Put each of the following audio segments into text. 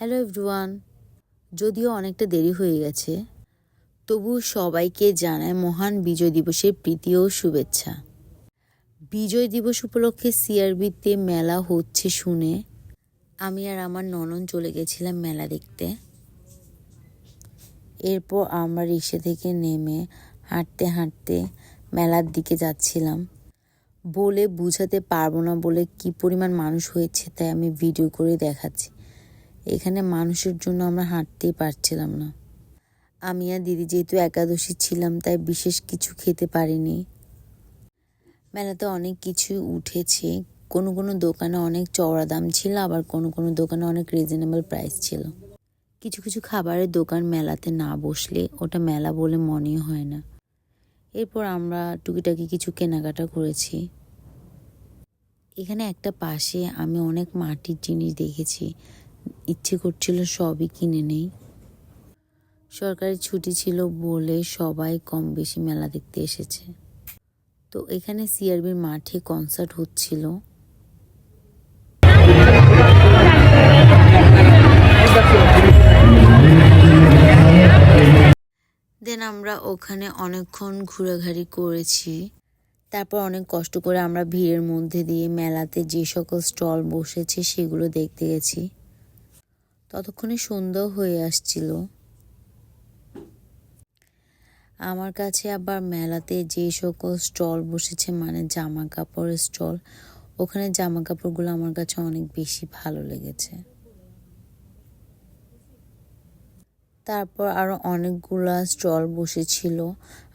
Hello everyone, যদিও অনেকটা দেরি হয়ে গেছে, তবু সবাইকে জানায় মহান বিজয় দিবসের প্রীতি ও শুভেচ্ছা। বিজয় দিবস উপলক্ষে সিআরবিতে মেলা হচ্ছে শুনে আমি আর আমার ননদ চলে গেছিলাম মেলা দেখতে। এরপর আমরা রিক্সা থেকে নেমে হাঁটতে হাঁটতে মেলার দিকে যাচ্ছিলাম। বলে বোঝাতে পারবো না বলে কি পরিমাণ মানুষ হয়েছে তাই আমি ভিডিও করে দেখাচ্ছি। এখানে মানুষের জন্য আমরা হাঁটতেই পারছিলাম না। আমি আর দিদি যেহেতু একাদশী ছিলাম তাই বিশেষ কিছু খেতে পারিনি। মেলাতে অনেক কিছু উঠেছে, কোনো কোনো দোকানে অনেক চওড়া দাম ছিল, আবার কোনো কোনো দোকানে অনেক রিজনেবল প্রাইস ছিল। কিছু কিছু খাবারের দোকান মেলাতে না বসলে ওটা মেলা বলে মনে হয় না। এরপর আমরা টুকিটাকি কিছু কেনাকাটা করেছি। এখানে একটা পাশে আমি অনেক মাটির জিনিস দেখেছি, ইচ্ছে করছিল সবই কিনে নেই। সরকারি ছুটি ছিল বলে সবাই কম বেশি মেলা দেখতে এসেছে। তো এখানে সিআরবির মাঠে কনসার্ট হচ্ছিল। দেন আমরা ওখানে অনেকক্ষণ ঘোরাঘুরি করেছি। তারপর অনেক কষ্ট করে আমরা ভিড়ের মধ্যে দিয়ে মেলাতে যে সকল স্টল বসেছে সেগুলো দেখতে গেছি। ততক্ষণে সন্ধ্যা হয়ে আসছিল। আমার কাছে আবার মেলাতে যে সকল স্টল বসেছে মানে জামা কাপড়ের স্টল, ওখানে জামা কাপড়গুলো আমার কাছে অনেক বেশি ভালো লেগেছে। তারপর আরো অনেকগুলা স্টল বসেছিল,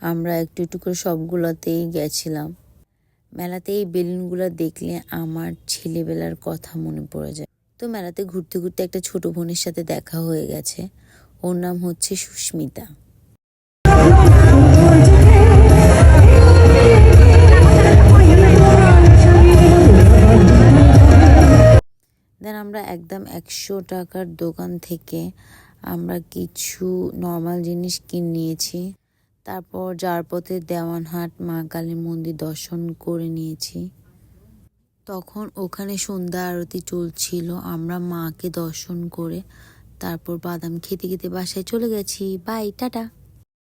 আমরা একটু একটু করে সবগুলোতেই গেছিলাম। মেলাতে এই বেলুনগুলো দেখলে আমার ছেলেবেলার কথা মনে পড়ে যায়। তো মেলাতে ঘুরতে ঘুরতে একটা ছোট বোনের সাথে দেখা হয়ে গেছে, ওর নাম হচ্ছে সুস্মিতা। দেন আমরা একদম 100 টাকার দোকান থেকে আমরা কিছু নর্মাল জিনিস কিনে নিয়েছি। তারপর যার পথে দেওয়ানহাট মা কালী মন্দির দর্শন করে নিয়েছি। তখন ওখানে সন্ধ্যা আরতি চলছিল, আমরা মাকে দর্শন করে তারপর বাদাম খেতে খেতে বাসায় চলে গেছি। Bye, tata.